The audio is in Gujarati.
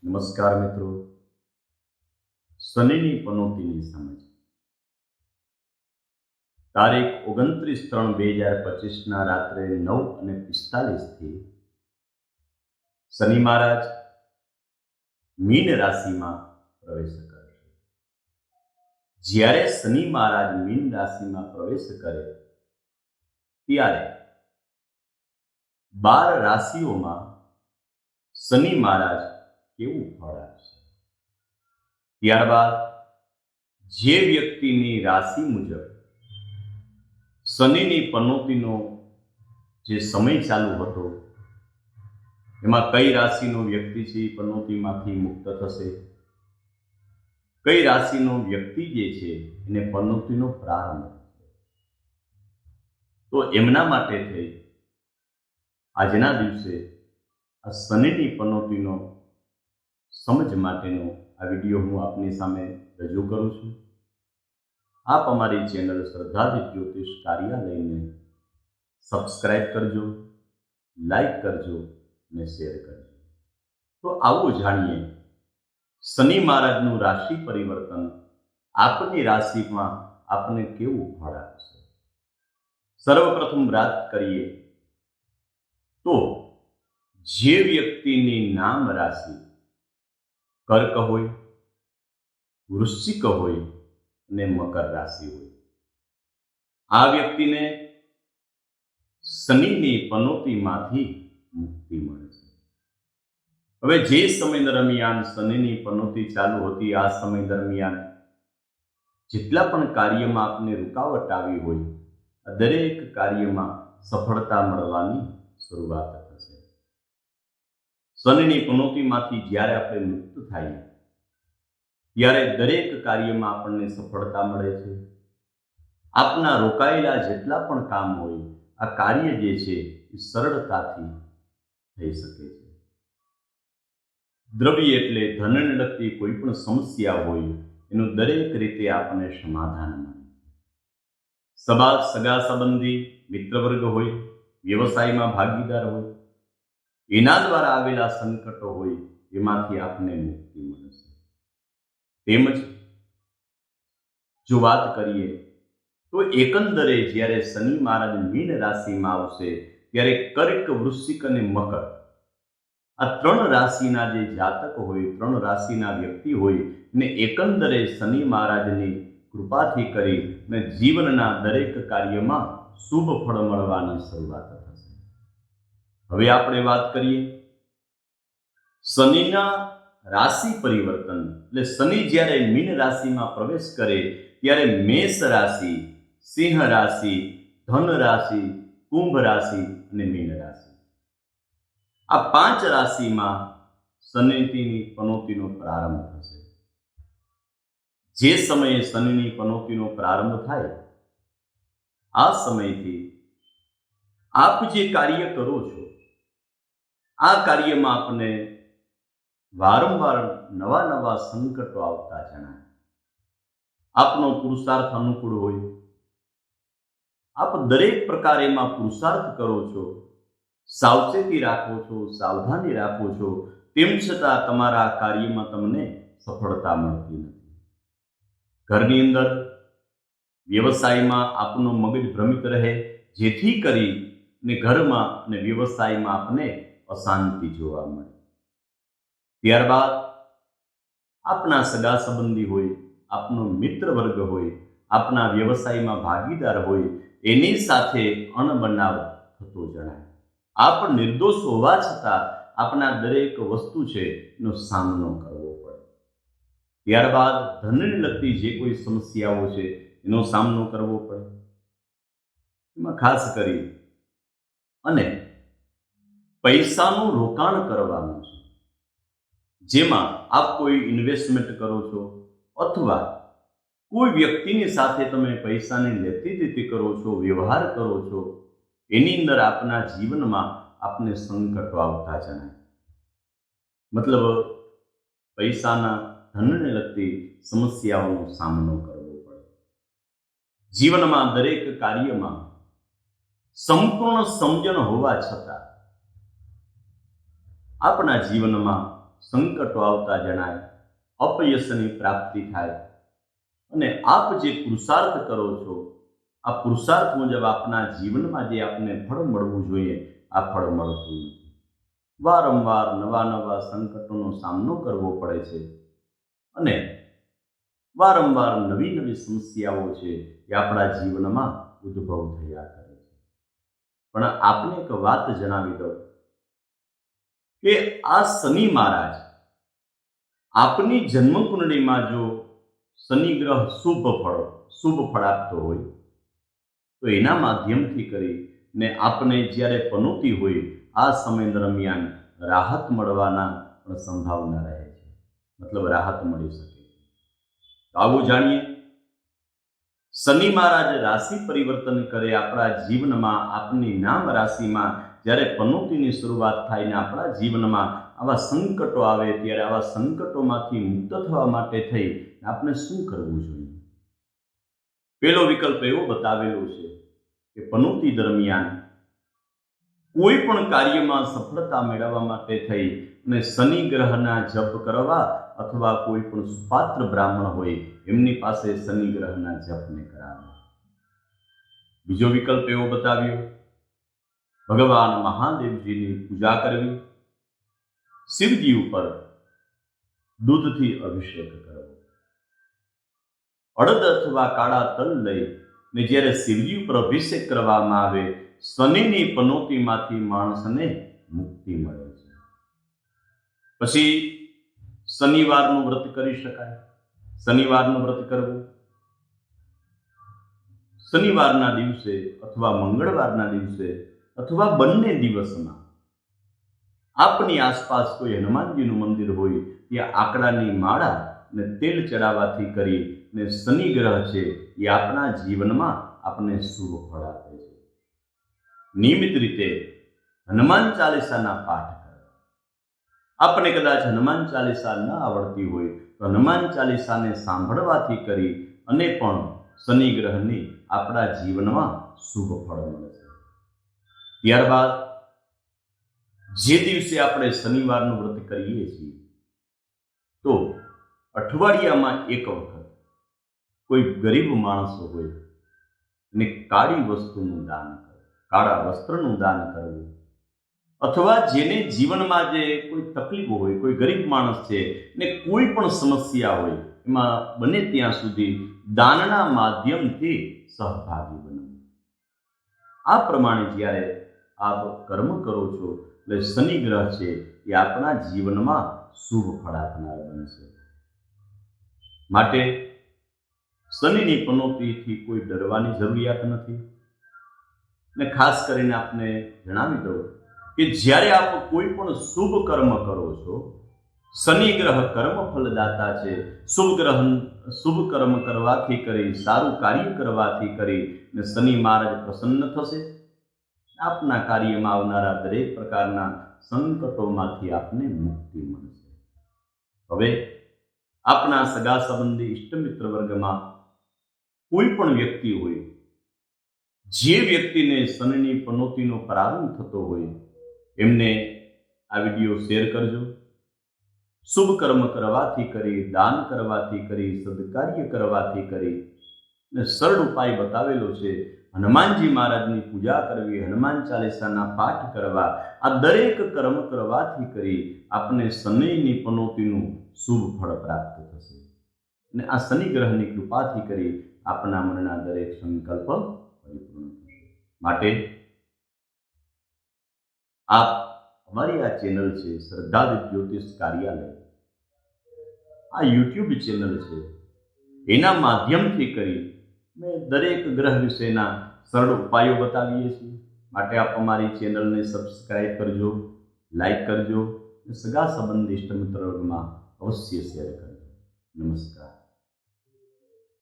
નમસ્કાર મિત્રો. શનિની પનોતીની સમજ. તારીખ 29/3/2025 રાત્રે 9:45 શનિ મહારાજ મીન રાશિમાં પ્રવેશ કરશે. જ્યારે શનિ મહારાજ મીન રાશિમાં પ્રવેશ કરે ત્યારે 12 રાશિઓમાં શનિ મહારાજ કેવું ફળ આપશે, ત્યારબાદ જે વ્યક્તિની રાશિ મુજબ શનિની પનોતીનો જે સમય ચાલુ હતો એમાં કઈ રાશિનો વ્યક્તિ છે પનોતીમાંથી મુક્ત થશે, કઈ રાશિનો વ્યક્તિ જે છે એને પનોતીનો પ્રારંભ થશે, તો એમના માટે થઈ આજના દિવસે આ શનિની પનોતીનો સમજ માટેનો આ વિડીયો હું આપની સામે રજૂ કરું છું. આપ અમારી ચેનલ શ્રદ્ધાદિત જ્યોતિષ કાર્યાલયને સબસ્ક્રાઇબ કરજો, લાઈક કરજો અને શેર કરજો. તો આવો જાણીએ શનિ મહારાજનું રાશિ પરિવર્તન આપની રાશિમાં આપને કેવું ફળ આપશે. સર્વપ્રથમ વાત કરીએ તો જે વ્યક્તિની નામ રાશિ કર્ક હોય, વૃશ્ચિક હોય અને મકર રાશિ હોય, આ વ્યક્તિને શનિની પનોતીમાંથી મુક્તિ મળે છે. હવે જે સમય દરમિયાન શનિની પનોતી ચાલુ હતી આ સમય દરમિયાન જેટલા પણ કાર્યમાં આપને રૂકાવટ આવી હોય આ દરેક કાર્યમાં સફળતા મળવાની શરૂઆત થશે. શનિની પનોતીમાંથી જ્યારે આપણે મુક્ત થાય ત્યારે દરેક કાર્યમાં આપણને સફળતા મળે છે. આપના રોકાયેલા જેટલા પણ કામ હોય આ કાર્ય જે છે એ સરળતાથી થઈ શકે છે. દ્રવ્ય એટલે ધનને લગતી કોઈ પણ સમસ્યા હોય એનું દરેક રીતે આપણને સમાધાન મળે. સગા સંબંધી મિત્રવર્ગ હોય, વ્યવસાયમાં ભાગીદાર હોય, એના દ્વારા આવેલા સંકટો હોય એમાંથી આપને મુક્તિ મળશે. તેમજ જો વાત કરીએ તો એકંદરે જ્યારે શનિ મહારાજ મીન રાશિમાં આવશે ત્યારે કર્ક, વૃશ્ચિક અને મકર આ 3 રાશિના જે જાતક હોય, 3 રાશિના વ્યક્તિ હોય ને એકંદરે શનિ મહારાજની કૃપાથી કરી ને જીવનના દરેક કાર્યમાં શુભ ફળ મળવાની શરૂઆત થશે. હવે આપણે વાત કરીએ શનિના રાશિ પરિવર્તન એટલે શનિ જ્યારે મીન રાશિમાં પ્રવેશ કરે ત્યારે મેષ રાશિ, સિંહ રાશિ, ધન રાશિ, કુંભ રાશિ અને મીન રાશિ આ 5 રાશિમાં શનિની પનોતીનો પ્રારંભ થશે. જે સમયે શનિની પનોતીનો પ્રારંભ થાય આ સમયથી આપ જે કાર્ય કરો છો આ કાર્યમાં આપને વારંવાર નવા સંકટો આવતા જણાય. આપનો પુરુષાર્થ અનુકૂળ હોય, આપ દરેક પ્રકારે એમાં પુરુષાર્થ કરો છો, સાવચેતી રાખો છો, સાવધાની રાખો છો, તેમ છતાં તમારા કાર્યમાં તમને સફળતા મળતી નથી. ઘરની અંદર વ્યવસાયમાં આપનું મગજ ભ્રમિત રહે જેથી કરીને ઘરમાં અને વ્યવસાયમાં આપને અશાંતિ જોવા મળે. ત્યારબાદ આપના સગા સંબંધી હોય, આપનો મિત્ર વર્ગ હોય, આપના વ્યવસાયમાં ભાગીદાર હોય એની સાથે અણબનાવ થતો જણાય. આપ નિર્દોષ હોવા છતાં આપના દરેક વસ્તુ છે એનો સામનો કરવો પડે. ત્યારબાદ ધનને લગતી જે કોઈ સમસ્યાઓ છે એનો સામનો કરવો પડે. એમાં ખાસ કરી અને પૈસાનું રોકાણ કરવાનું છે, જેમાં આપ કોઈ ઇન્વેસ્ટમેન્ટ કરો છો અથવા કોઈ વ્યક્તિની સાથે તમે પૈસાની લેતી દેતી કરો છો, વ્યવહાર કરો છો, એની અંદર આપના જીવનમાં આપને સંકટો આવતા જણાય. મતલબ પૈસાના ધનને લગતી સમસ્યાઓનો સામનો કરવો પડે. જીવનમાં દરેક કાર્યમાં સંપૂર્ણ સમજણ હોવા છતાં આપણા જીવનમાં સંકટો આવતા જણાય, અપયશની પ્રાપ્તિ થાય અને આપ જે પુરુષાર્થ કરો છો આ પુરુષાર્થ મુજબ આપના જીવનમાં જે આપને ફળ મળવું જોઈએ આ ફળ મળતું નથી. વારંવાર નવા નવા સંકટોનો સામનો કરવો પડે છે અને વારંવાર નવી નવી સમસ્યાઓ છે એ આપણા જીવનમાં ઉદ્ભવ થયા કરે છે. પણ આપને એક વાત જણાવી દઉં કે આ શનિ મહારાજ આપની જન્મકુંડળીમાં જો શનિ ગ્રહ શુભ ફળ આપતો હોય તો એના માધ્યમથી કરીને આપને જ્યારે પનોતી હોય આ સમય દરમિયાન રાહત મળવાના પણ સંભાવના રહે છે, મતલબ રાહત મળી શકે છે. આવું જાણીએ, શનિ મહારાજ રાશિ પરિવર્તન કરે આપણા જીવનમાં, આપની નામ રાશિમાં જ્યારે પનોતીની શરૂઆત થાય ને આપણા જીવનમાં આવા સંકટો આવે ત્યારે આવા સંકટોમાંથી મુક્ત થવા માટે થઈ આપણે શું કરવું જોઈએ? પહેલો વિકલ્પ એવો બતાવેલો છે કે પનોતી દરમિયાન કોઈ પણ કાર્યમાં સફળતા મેળવવા માટે થઈ અને શનિ ગ્રહના જપ કરવા અથવા કોઈ પણ સુપાત્ર બ્રાહ્મણ હોય એમની પાસે શનિ ગ્રહના જપને કરાવવા. બીજો વિકલ્પ એવો બતાવ્યો ભગવાન મહાદેવજીની પૂજા કરવી, શિવજી ઉપર દૂધથી અભિષેક કરવો, અડદ અથવા કાળા તલ લઈ ને જ્યારે શિવજી ઉપર અભિષેક કરવામાં આવે શનિની પનોતીમાંથી માણસને મુક્તિ મળે છે. પછી શનિવારનું વ્રત કરી શકાય. શનિવારનું વ્રત કરવું શનિવારના દિવસે અથવા મંગળવારના દિવસે અથવા બંને દિવસમાં આપની આસપાસ કોઈ હનુમાનજીનું મંદિર હોય ત્યાં આકડાની માળા ને તેલ ચડાવવાથી કરી ને શનિ ગ્રહ છે એ આપણા જીવનમાં આપણને શુભ ફળ આપે છે. નિયમિત રીતે હનુમાન ચાલીસાના પાઠ કરવા. આપણે કદાચ હનુમાન ચાલીસા ન આવડતી હોય તો હનુમાન ચાલીસાને સાંભળવાથી કરી અને પણ શનિ ગ્રહની આપણા જીવનમાં શુભ ફળ મળે છે. ત્યારબાદ જે દિવસે આપણે શનિવારનું વ્રત કરીએ છીએ તો અઠવાડિયામાં એક વખત કોઈ ગરીબ માણસો હોય ને કાળી વસ્તુનું દાન કરવું, કાળા વસ્ત્રનું દાન કરવું, અથવા જેને જીવનમાં જે કોઈ તકલીફો હોય, કોઈ ગરીબ માણસ છે ને કોઈ પણ સમસ્યા હોય એમાં બને ત્યાં સુધી દાનના માધ્યમથી સહભાગી બનવું. આ પ્રમાણે જ્યારે આપ કર્મ કરો છો એટલે શનિ ગ્રહ છે એ આપણા જીવનમાં શુભ ફળ આપનાર બનશે. માટે શનિની પનોતીથી કોઈ ડરવાની જરૂરિયાત નથી. ને ખાસ કરીને આપને જણાવી દઉં કે જ્યારે આપ કોઈ પણ શુભ કર્મ કરો છો, શનિ ગ્રહ કર્મ ફલદાતા છે. શુભ કર્મ કરવાથી કરી, સારું કાર્ય કરવાથી કરી ને શનિ મહારાજ પ્રસન્ન થશે. આપના કાર્યમાં આવનારા દરેક પ્રકારના સંકટોમાંથી આપને મુક્તિ મળશે. હવે આપના સગા સંબંધી ઇષ્ટમિત્ર વર્ગમાં કોઈ પણ વ્યક્તિ હોય, જે વ્યક્તિને શનિની પનોતીનો પ્રારંભ થતો હોય એમને આ વિડીયો શેર કરજો. શુભ કર્મ કરવાથી કરી, દાન કરવાથી કરી, સદકાર્ય કરવાથી કરી ને સરળ ઉપાય બતાવેલો છે. હનુમાનજી મહારાજની પૂજા કરવી, હનુમાન ચાલીસાના પાઠ કરવા, આ દરેક કર્મ કરવાથી કરી આપને શનિની પનોતીનું શુભ ફળ પ્રાપ્ત થશે અને આ શનિ ગ્રહની કૃપાથી કરી આપના મનના દરેક સંકલ્પ પરિપૂર્ણ થશે. માટે આપ અમારી આ ચેનલ છે શ્રદ્ધા જ્યોતિષ કાર્યાલય, આ યુટ્યુબ ચેનલ છે, એના માધ્યમથી કરી મેં દરેક ગ્રહ વિશેના સરળ ઉપાયો બતાવીએ છીએ. માટે આપ અમારી ચેનલને સબસ્ક્રાઈબ કરજો, લાઈક કરજો, સગા સંબંધી ઇષ્ટમિત્ર વર્ગમાં અવશ્ય શેર કરજો. નમસ્કાર.